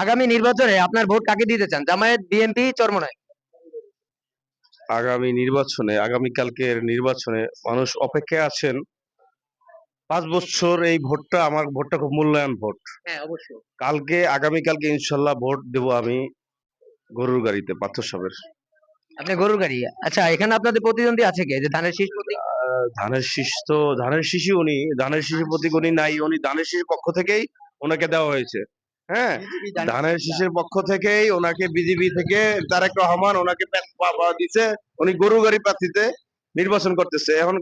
আগামী নির্বাচনে আপনার ভোট কাকে দিতে চান? জামায়াত, বিএনপি, চরমোনাই? আগামীকালকের নির্বাচনে মানুষ অপেক্ষায় আছেন। 5 বছর এই ভোটটা, আমার ভোটটা খুব মূল্যায়ন ভোট। হ্যাঁ, অবশ্যই। আগামীকালকে ইনশাল্লাহ ভোট দেব আমি গরুর গাড়িতে, পার্থ সাহেবের। আপনি গরুর গাড়ি। আচ্ছা, এখানে আপনাদের প্রতিদ্বন্দ্বী আছে কে? যে ধানের শীষ প্রতীক? ধানের শীষই উনি, ধানের শীষের প্রতীক উনি নাই, উনি ধানের শীষের পক্ষ থেকেই ওনাকে দেওয়া হয়েছে। হ্যাঁ, ধানের শীষের পক্ষ থেকেই ওনাকে বিজেপি থেকে তারেক রহমান ওনাকে দিছে। উনি গরু গাড়ি প্রার্থীতে নির্বাচন করতেছে। এখন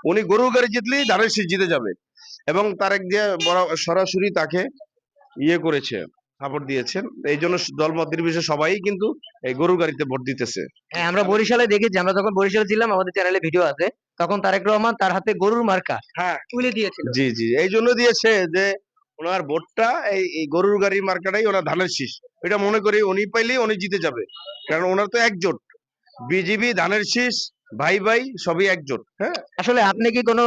উনি গরু গাড়ি জিতলেই ধানের শীষ জিতে যাবে, এবং তারেক দিয়ে সরাসরি তাকে করেছে, সাপোর্ট দিয়েছেন। এই জন্য দলমত নির্বিশেষে সবাই কিন্তু এই গরু গাড়িতে ভোট দিতেছে। হ্যাঁ, আমরা বরিশালে দেখেছি। আমরা যখন বরিশালে ছিলাম, আমাদের চ্যানেলে ভিডিও আছে। তখন তারেক রহমান তার হাতে গরুর মার্কা হ্যাঁ, তুলে দিয়েছিল। জি জি, এই জন্য দিয়েছে যে ওনার ভোটটা এই গরুর গাড়ির মার্কাটাই ওনার ধানের শীষ। এটা মনে করি উনি পাইলেই উনি জিতে যাবে, কারণ ওনার তো একজোট, বিজেপি ধানের শীষ, ভাই ভাই সবই একজোট। হ্যাঁ, আসলে আপনি কি কোনো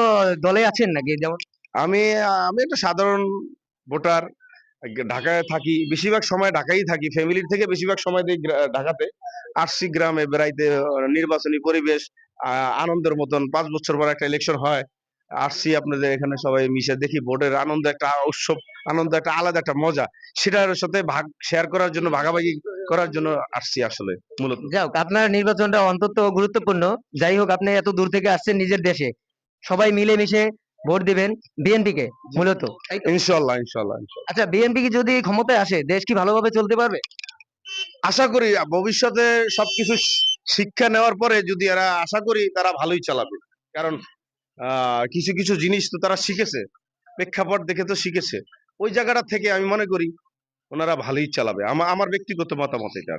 দলে আছেন নাকি? যেমন আমি আমি একটা সাধারণ ভোটার। ঢাকায় থাকি, বেশিরভাগ সময় ঢাকায় থাকি, ফ্যামিলির থেকে বেশিরভাগ সময় দিই ঢাকাতে। আসছি গ্রামে বেড়াইতে, নির্বাচনী পরিবেশ, আনন্দের মতন। 5 বছর পর একটা ইলেকশন হয়, আসছি আপনাদের এখানে সবাই মিশে দেখি ভোটের আনন্দ, একটা উৎসব আনন্দ, একটা আলাদা একটা মজা, সেটার সাথে শেয়ার করার জন্য, ভাগাভাগি করার জন্য আসছি আসলে মূলত। যাক, আপনার নির্বাচনটা অন্তত গুরুত্বপূর্ণ। যাই হোক, আপনি এত দূর থেকে আসছেন নিজের দেশে, সবাই মিলেমিশে ভোট দিবেন বিএনপি কে মূলত, তাই তো? ইনশাল্লাহ ইনশাল্লাহ ইনশাল্লাহ। আচ্ছা, বিএনপি কি যদি ক্ষমতায় আসে, দেশ কি ভালোভাবে চলতে পারবে? আশা করি ভবিষ্যতে সবকিছু শিক্ষা নেওয়ার পরে যদি এরা, আশা করি তারা ভালোই চালাবে। কারণ কিছু কিছু জিনিস তো তারা শিখেছে, প্রেক্ষাপট দেখে তো শিখেছে। ওই জায়গাটা থেকে আমি মনে করি ওনারা ভালোই চালাবে। আমার ব্যক্তিগত মতামত এটা।